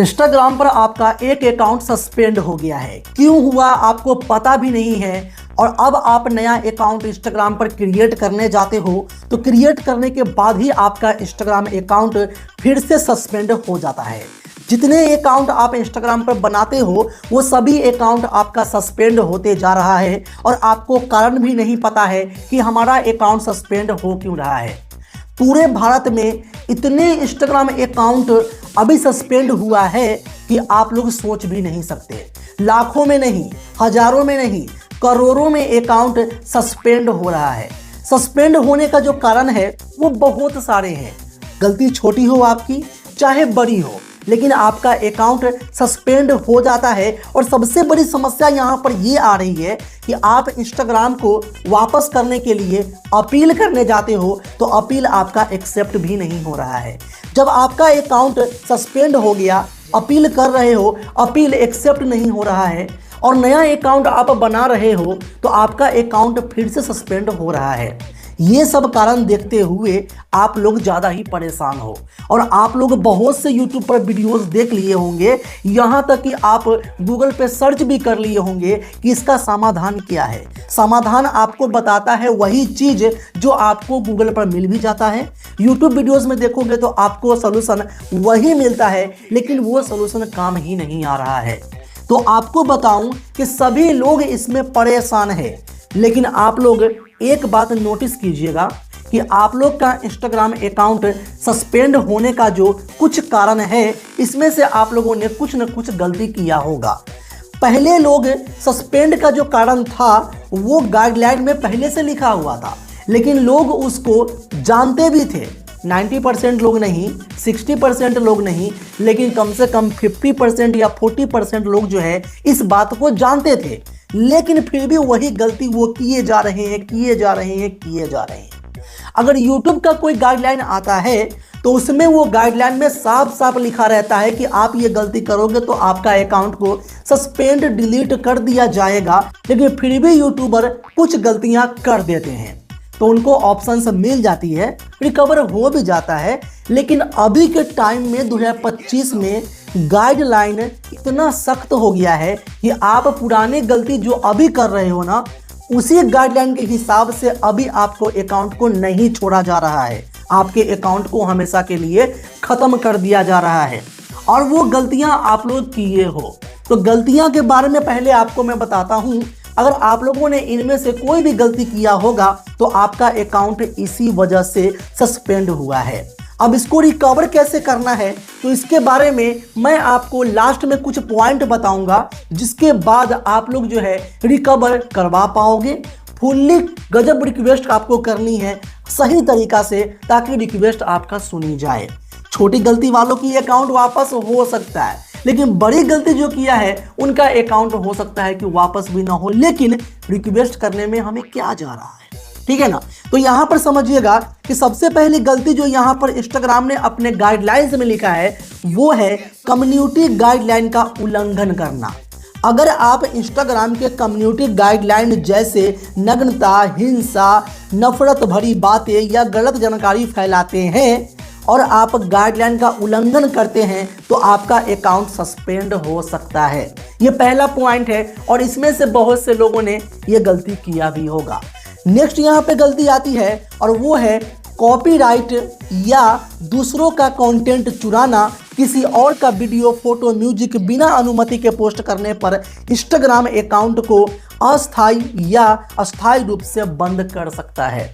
Instagram पर आपका एक अकाउंट सस्पेंड हो गया है। क्यों हुआ आपको पता भी नहीं है और अब आप नया अकाउंट इंस्टाग्राम पर क्रिएट करने जाते हो तो क्रिएट करने के बाद ही आपका इंस्टाग्राम अकाउंट फिर से सस्पेंड हो जाता है। जितने अकाउंट आप इंस्टाग्राम पर बनाते हो वो सभी अकाउंट आपका सस्पेंड होते जा रहा है और आपको कारण भी नहीं पता है कि हमारा अकाउंट सस्पेंड हो क्यों रहा है। पूरे भारत में इतने इंस्टाग्राम अकाउंट अभी सस्पेंड हुआ है कि आप लोग सोच भी नहीं सकते। लाखों में नहीं, हजारों में नहीं, करोड़ों में अकाउंट सस्पेंड हो रहा है। सस्पेंड होने का जो कारण है वो बहुत सारे हैं। गलती छोटी हो आपकी चाहे बड़ी हो, लेकिन आपका अकाउंट सस्पेंड हो जाता है। और सबसे बड़ी समस्या यहाँ पर ये आ रही है कि आप इंस्टाग्राम को वापस करने के लिए अपील करने जाते हो तो अपील आपका एक्सेप्ट भी नहीं हो रहा है। जब आपका अकाउंट सस्पेंड हो गया, अपील कर रहे हो, अपील एक्सेप्ट नहीं हो रहा है और नया अकाउंट आप बना रहे हो तो आपका अकाउंट फिर से सस्पेंड हो रहा है। ये सब कारण देखते हुए आप लोग ज़्यादा ही परेशान हो और आप लोग बहुत से YouTube पर वीडियोस देख लिए होंगे, यहाँ तक कि आप गूगल पे सर्च भी कर लिए होंगे कि इसका समाधान क्या है। समाधान आपको बताता है वही चीज़ जो आपको गूगल पर मिल भी जाता है। YouTube वीडियोस में देखोगे तो आपको सलूशन वही मिलता है, लेकिन वो सलूशन काम ही नहीं आ रहा है। तो आपको बताऊं कि सभी लोग इसमें परेशान है, लेकिन आप लोग एक बात नोटिस कीजिएगा कि आप लोग का इंस्टाग्राम अकाउंट सस्पेंड होने का जो कुछ कारण है, इसमें से आप लोगों ने कुछ न कुछ गलती किया होगा। पहले लोग सस्पेंड का जो कारण था वो गाइडलाइन में पहले से लिखा हुआ था, लेकिन लोग उसको जानते भी थे। 90% लोग नहीं, 60% लोग नहीं, लेकिन कम से कम 50% या 40% लोग जो है इस बात को जानते थे, लेकिन फिर भी वही गलती वो किए जा रहे हैं। अगर YouTube का कोई गाइडलाइन आता है तो उसमें वो गाइडलाइन में साफ साफ लिखा रहता है कि आप ये गलती करोगे तो आपका अकाउंट को सस्पेंड डिलीट कर दिया जाएगा, लेकिन फिर भी यूट्यूबर कुछ गलतियां कर देते हैं तो उनको ऑप्शंस मिल जाती है, रिकवर हो भी जाता है। लेकिन अभी के टाइम में 2025 में गाइडलाइन इतना सख्त हो गया है कि आप पुराने गलती जो अभी कर रहे हो ना, उसी गाइडलाइन के हिसाब से अभी आपको अकाउंट को नहीं छोड़ा जा रहा है। आपके अकाउंट को हमेशा के लिए ख़त्म कर दिया जा रहा है और वो गलतियां आप लोग किए हो। तो गलतियां के बारे में पहले आपको मैं बताता हूं। अगर आप लोगों ने इनमें से कोई भी गलती किया होगा तो आपका अकाउंट इसी वजह से सस्पेंड हुआ है। अब इसको रिकवर कैसे करना है तो इसके बारे में मैं आपको लास्ट में कुछ पॉइंट बताऊंगा, जिसके बाद आप लोग जो है रिकवर करवा पाओगे। फुल्ली गजब रिक्वेस्ट आपको करनी है सही तरीका से, ताकि रिक्वेस्ट आपका सुनी जाए। छोटी गलती वालों की अकाउंट वापस हो सकता है, लेकिन बड़ी गलती जो किया है उनका अकाउंट हो सकता है कि वापस भी ना हो, लेकिन रिक्वेस्ट करने में हमें क्या जा रहा है, ठीक है ना। तो यहाँ पर समझिएगा कि सबसे पहली गलती जो यहाँ पर इंस्टाग्राम ने अपने गाइडलाइंस में लिखा है वो है कम्युनिटी गाइडलाइन का उल्लंघन करना। अगर आप इंस्टाग्राम के कम्युनिटी गाइडलाइन जैसे नग्नता, हिंसा, नफरत भरी बातें या गलत जानकारी फैलाते हैं और आप गाइडलाइन का उल्लंघन करते हैं तो आपका अकाउंट सस्पेंड हो सकता है। ये पहला पॉइंट है और इसमें से बहुत से लोगों ने ये गलती किया भी होगा। नेक्स्ट यहाँ पे गलती आती है और वो है कॉपीराइट या दूसरों का कंटेंट चुराना। किसी और का वीडियो, फोटो, म्यूजिक बिना अनुमति के पोस्ट करने पर इंस्टाग्राम अकाउंट को अस्थायी या अस्थायी रूप से बंद कर सकता है।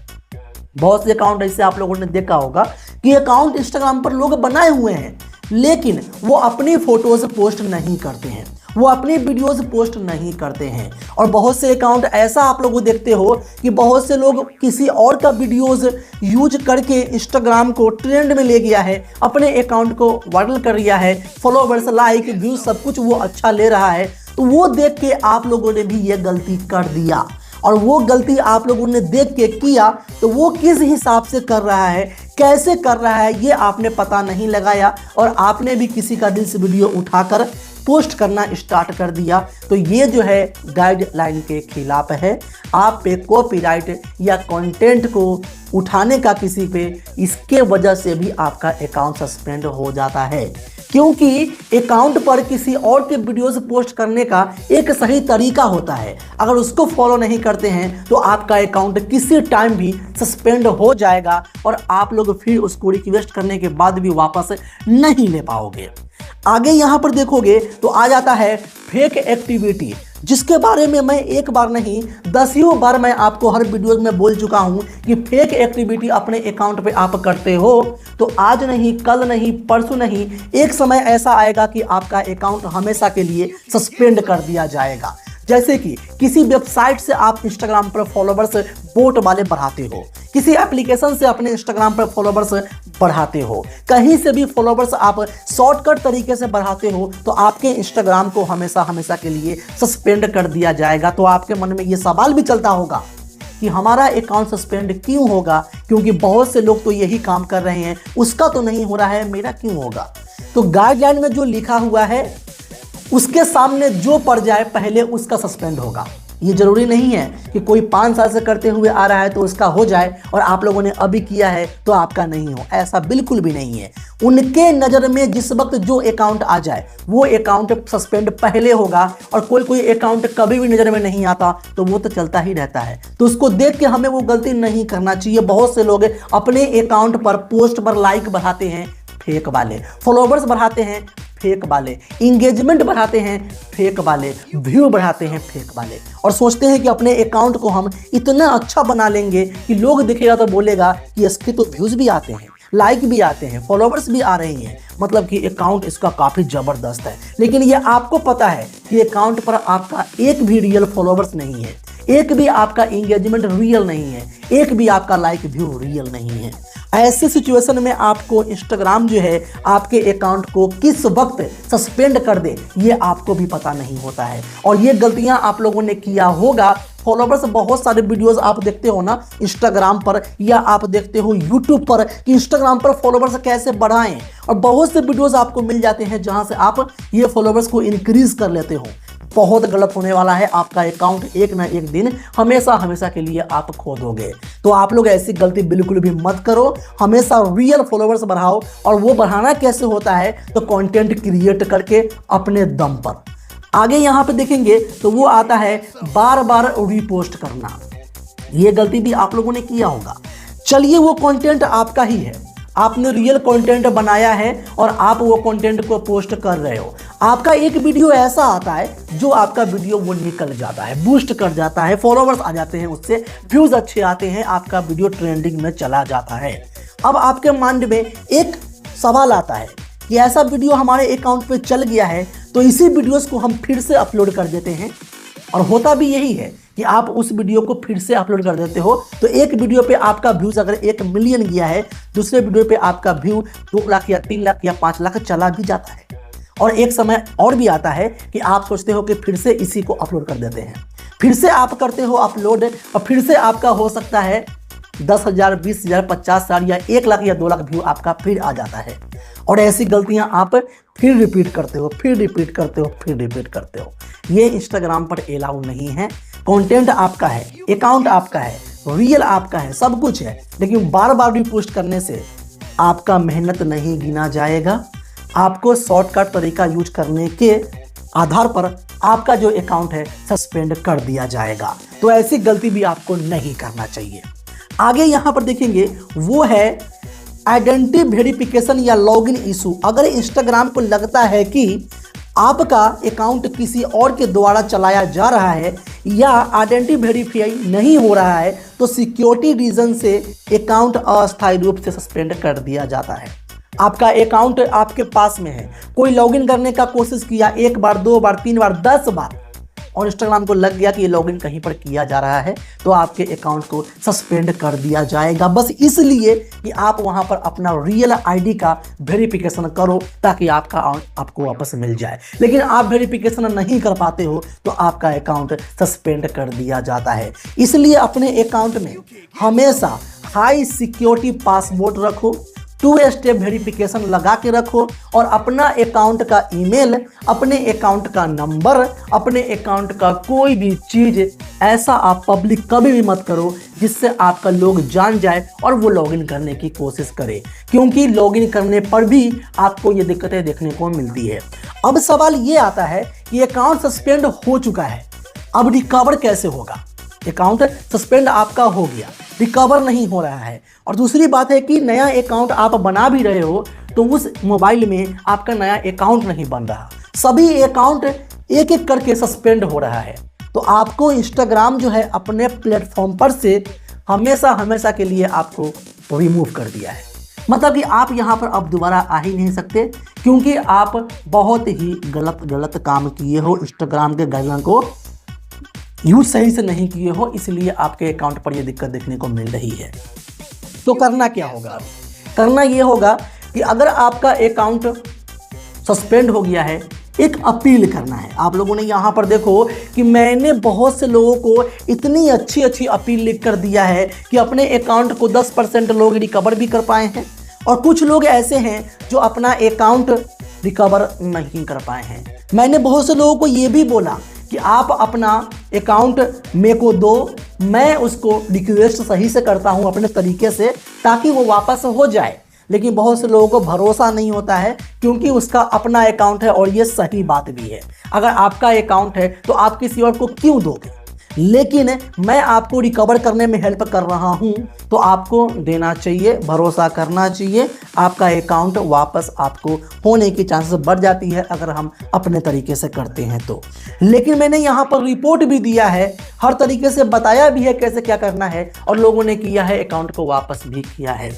बहुत से अकाउंट ऐसे आप लोगों ने देखा होगा कि अकाउंट इंस्टाग्राम पर लोग बनाए हुए हैं, लेकिन वो अपनी फोटोज पोस्ट नहीं करते हैं, वो अपनी वीडियोस पोस्ट नहीं करते हैं। और बहुत से अकाउंट ऐसा आप लोग देखते हो कि बहुत से लोग किसी और का वीडियोस यूज करके इंस्टाग्राम को ट्रेंड में ले गया है, अपने अकाउंट को वायरल कर दिया है, फॉलोवर्स, लाइक, व्यूज सब कुछ वो अच्छा ले रहा है। तो वो देख के आप लोगों ने भी ये गलती कर दिया और वो गलती आप लोगों ने देख के किया तो वो किस हिसाब से कर रहा है, कैसे कर रहा है, ये आपने पता नहीं लगाया और आपने भी किसी का रील्स वीडियो उठाकर पोस्ट करना स्टार्ट कर दिया। तो ये जो है गाइडलाइन के खिलाफ है। आप पे कॉपीराइट या कंटेंट को उठाने का किसी पे, इसके वजह से भी आपका अकाउंट सस्पेंड हो जाता है। क्योंकि अकाउंट पर किसी और के वीडियोस पोस्ट करने का एक सही तरीका होता है। अगर उसको फॉलो नहीं करते हैं तो आपका अकाउंट किसी टाइम भी सस्पेंड हो जाएगा और आप लोग फिर उसको रिक्वेस्ट करने के बाद भी वापस नहीं ले पाओगे। आगे यहाँ पर देखोगे तो आ जाता है फेक एक्टिविटी, जिसके बारे में मैं एक बार नहीं दसियों बार मैं आपको हर वीडियो में बोल चुका हूं कि फेक एक्टिविटी अपने अकाउंट पे आप करते हो तो आज नहीं, कल नहीं, परसों नहीं, एक समय ऐसा आएगा कि आपका अकाउंट हमेशा के लिए सस्पेंड कर दिया जाएगा। जैसे कि किसी वेबसाइट से आप इंस्टाग्राम पर फॉलोवर्स बोट वाले बढ़ाते हो, किसी एप्लीकेशन से अपने इंस्टाग्राम पर फॉलोवर्स बढ़ाते हो, कहीं से भी फॉलोवर्स आप शॉर्टकट तरीके से बढ़ाते हो तो आपके इंस्टाग्राम को हमेशा हमेशा के लिए सस्पेंड कर दिया जाएगा। तो आपके मन में ये सवाल भी चलता होगा कि हमारा अकाउंट सस्पेंड क्यों होगा, क्योंकि बहुत से लोग तो यही काम कर रहे हैं, उसका तो नहीं हो रहा है, मेरा क्यों होगा। तो गाइडलाइन में जो लिखा हुआ है उसके सामने जो पड़ जाए पहले उसका सस्पेंड होगा। ये जरूरी नहीं है कि कोई 5 साल से करते हुए आ रहा है तो उसका हो जाए और आप लोगों ने अभी किया है तो आपका नहीं हो, ऐसा बिल्कुल भी नहीं है। उनके नज़र में जिस वक्त जो अकाउंट आ जाए वो अकाउंट सस्पेंड पहले होगा और कोई अकाउंट कभी भी नज़र में नहीं आता तो वो तो चलता ही रहता है। तो उसको देख के हमें वो गलती नहीं करना चाहिए। बहुत से लोग अपने अकाउंट पर पोस्ट पर लाइक बढ़ाते हैं फेक वाले, फॉलोवर्स बढ़ाते हैं फेक वाले, इंगेजमेंट बढ़ाते हैं फेक वाले, व्यू बढ़ाते हैं फेक वाले और सोचते हैं कि अपने अकाउंट को हम इतना अच्छा बना लेंगे कि लोग देखेगा तो बोलेगा कि इसके तो व्यूज़ भी आते हैं, लाइक भी आते हैं, फॉलोवर्स भी आ रहे हैं, मतलब कि अकाउंट इसका काफ़ी ज़बरदस्त है। लेकिन ये आपको पता है कि अकाउंट पर आपका एक भी रियल फॉलोवर्स नहीं है, एक भी आपका इंगेजमेंट रियल नहीं है, एक भी आपका लाइक व्यू रियल नहीं है। ऐसे सिचुएशन में आपको इंस्टाग्राम जो है आपके अकाउंट को किस वक्त सस्पेंड कर दे ये आपको भी पता नहीं होता है और ये गलतियां आप लोगों ने किया होगा। फॉलोवर्स बहुत सारे वीडियोस आप देखते हो ना इंस्टाग्राम पर या आप देखते हो यूट्यूब पर कि इंस्टाग्राम पर फॉलोवर्स कैसे बढ़ाएं और बहुत से वीडियोस आपको मिल जाते हैं जहां से आप ये फॉलोवर्स को इंक्रीज कर लेते हो। बहुत गलत होने वाला है, आपका अकाउंट एक ना एक दिन हमेशा हमेशा के लिए आप खो दोगे। तो आप लोग ऐसी गलती बिल्कुल भी मत करो, हमेशा रियल फॉलोवर्स बढ़ाओ। और वो बढ़ाना कैसे होता है तो कंटेंट क्रिएट करके अपने दम पर। आगे यहाँ पे देखेंगे तो वो आता है बार बार रीपोस्ट करना। ये गलती भी आप लोगों ने किया होगा। चलिए वो कंटेंट आपका ही है, आपने रियल कंटेंट बनाया है और आप वो कंटेंट को पोस्ट कर रहे हो। आपका एक वीडियो ऐसा आता है जो आपका वीडियो वो निकल जाता है, बूस्ट कर जाता है, फॉलोवर्स आ जाते हैं, उससे व्यूज अच्छे आते हैं, आपका वीडियो ट्रेंडिंग में चला जाता है। अब आपके माइंड में एक सवाल आता है कि ऐसा वीडियो हमारे अकाउंट पे चल गया है तो इसी वीडियोस को हम फिर से अपलोड कर देते हैं। और होता भी यही है कि आप उस वीडियो को फिर से अपलोड कर देते हो तो एक वीडियो पे आपका व्यूज अगर 1 मिलियन गया है, दूसरे वीडियो पे आपका व्यू 2 लाख या 3 लाख या 5 लाख चला भी जाता है। और एक समय और भी आता है कि आप सोचते हो कि फिर से इसी को अपलोड कर देते हैं, फिर से आप करते हो अपलोड और फिर से आपका हो सकता है 10,000, 20,000, 50,000 या 1 लाख या 2 लाख व्यू आपका फिर आ जाता है। और ऐसी गलतियां आप फिर रिपीट करते हो, फिर रिपीट करते हो, फिर रिपीट करते हो। ये इंस्टाग्राम पर अलाउ नहीं है। कंटेंट आपका है, अकाउंट आपका है, रियल आपका है, सब कुछ है, लेकिन बार बार रिपोस्ट करने से आपका मेहनत नहीं गिना जाएगा। आपको शॉर्टकट तरीका यूज करने के आधार पर आपका जो अकाउंट है सस्पेंड कर दिया जाएगा। तो ऐसी गलती भी आपको नहीं करना चाहिए। आगे यहाँ पर देखेंगे वो है आइडेंटिटी वेरिफिकेशन या लॉगिन इशू। अगर इंस्टाग्राम को लगता है कि आपका अकाउंट किसी और के द्वारा चलाया जा रहा है या आइडेंटिटी वेरीफाई नहीं हो रहा है तो सिक्योरिटी रीजन से अकाउंट अस्थायी रूप से सस्पेंड कर दिया जाता है। आपका अकाउंट आपके पास में है, कोई लॉगिन करने का कोशिश किया 1 बार, 2 बार, 3 बार, 10 बार और इंस्टाग्राम को लग गया कि ये लॉगिन कहीं पर किया जा रहा है तो आपके अकाउंट को सस्पेंड कर दिया जाएगा, बस इसलिए कि आप वहां पर अपना रियल आईडी का वेरिफिकेशन करो ताकि आपका आपको वापस मिल जाए। लेकिन आप वेरिफिकेशन नहीं कर पाते हो तो आपका अकाउंट सस्पेंड कर दिया जाता है। इसलिए अपने अकाउंट में हमेशा हाई सिक्योरिटी पासवर्ड रखो, 2 स्टेप वेरिफिकेशन लगा के रखो और अपना अकाउंट का ईमेल, अपने अकाउंट का नंबर, अपने अकाउंट का कोई भी चीज़ ऐसा आप पब्लिक कभी भी मत करो जिससे आपका लोग जान जाए और वो लॉगिन करने की कोशिश करे, क्योंकि लॉगिन करने पर भी आपको ये दिक्कतें देखने को मिलती है। अब सवाल ये आता है कि अकाउंट सस्पेंड हो चुका है, अब रिकवर कैसे होगा? अकाउंट सस्पेंड आपका हो गया, रिकवर नहीं हो रहा है। और दूसरी बात है कि नया अकाउंट आप बना भी रहे हो तो उस मोबाइल में आपका नया अकाउंट नहीं बन रहा, सभी अकाउंट एक एक करके सस्पेंड हो रहा है। तो आपको इंस्टाग्राम जो है अपने प्लेटफॉर्म पर से हमेशा हमेशा के लिए आपको रिमूव कर दिया है। मतलब कि आप यहाँ पर अब दोबारा आ ही नहीं सकते, क्योंकि आप बहुत ही गलत काम किए हो, इंस्टाग्राम के गाइडलाइन को यूज सही से नहीं किए हो, इसलिए आपके अकाउंट पर यह दिक्कत देखने को मिल रही है। तो करना क्या होगा? करना ये होगा कि अगर आपका अकाउंट सस्पेंड हो गया है, एक अपील करना है। आप लोगों ने यहाँ पर देखो कि मैंने बहुत से लोगों को इतनी अच्छी अपील लिख कर दिया है कि अपने अकाउंट को 10% लोग रिकवर भी कर पाए हैं, और कुछ लोग ऐसे हैं जो अपना अकाउंट रिकवर नहीं कर पाए हैं। मैंने बहुत से लोगों को ये भी बोला कि आप अपना अकाउंट मेरे को दो, मैं उसको रिक्वेस्ट सही से करता हूं अपने तरीके से ताकि वो वापस हो जाए, लेकिन बहुत से लोगों को भरोसा नहीं होता है क्योंकि उसका अपना अकाउंट है। और ये सही बात भी है, अगर आपका अकाउंट है तो आप किसी और को क्यों दोगे? लेकिन मैं आपको रिकवर करने में हेल्प कर रहा हूं तो आपको देना चाहिए, भरोसा करना चाहिए, आपका अकाउंट वापस आपको होने की चांसेस बढ़ जाती है अगर हम अपने तरीके से करते हैं तो। लेकिन मैंने यहाँ पर रिपोर्ट भी दिया है, हर तरीके से बताया भी है कैसे क्या करना है, और लोगों ने किया है, अकाउंट को वापस भी किया है।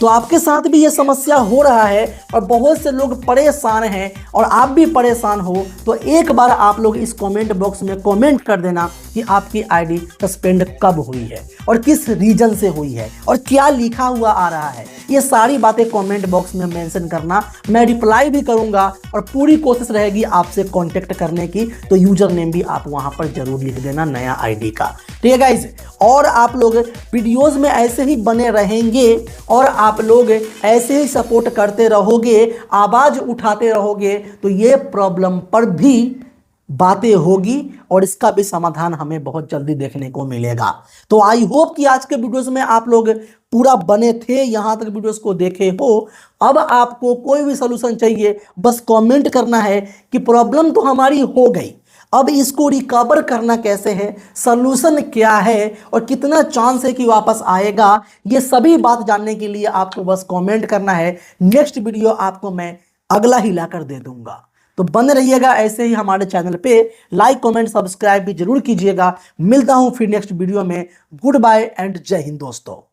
तो आपके साथ भी ये समस्या हो रहा है और बहुत से लोग परेशान हैं और आप भी परेशान हो, तो एक बार आप लोग इस कमेंट बॉक्स में कमेंट कर देना कि आपकी आईडी सस्पेंड कब हुई है और किस रीजन से हुई है और क्या लिखा हुआ आ रहा है। ये सारी बातें कमेंट बॉक्स में मेंशन करना, मैं रिप्लाई भी करूंगा और पूरी कोशिश रहेगी आपसे कांटेक्ट करने की। तो यूजर नेम भी आप वहां पर जरूर लिख देना नया आईडी का, ठीक है गाइस। और आप लोग वीडियोस में ऐसे ही बने रहेंगे और आप लोग ऐसे ही सपोर्ट करते रहोगे, आवाज उठाते रहोगे, तो ये प्रॉब्लम पर भी बातें होगी और इसका भी समाधान हमें बहुत जल्दी देखने को मिलेगा। तो आई होप कि आज के वीडियोस में आप लोग पूरा बने थे, यहां तक वीडियोस को देखे हो। अब आपको कोई भी सलूशन चाहिए, बस कमेंट करना है कि प्रॉब्लम तो हमारी हो गई, अब इसको रिकवर करना कैसे है, सलूशन क्या है और कितना चांस है कि वापस आएगा, ये सभी बात जानने के लिए आपको बस कमेंट करना है। नेक्स्ट वीडियो आपको मैं अगला ही लाकर दे दूंगा। तो बने रहिएगा ऐसे ही हमारे चैनल पे, लाइक कमेंट सब्सक्राइब भी जरूर कीजिएगा। मिलता हूं फिर नेक्स्ट वीडियो में। गुड बाय एंड जय हिंद दोस्तों।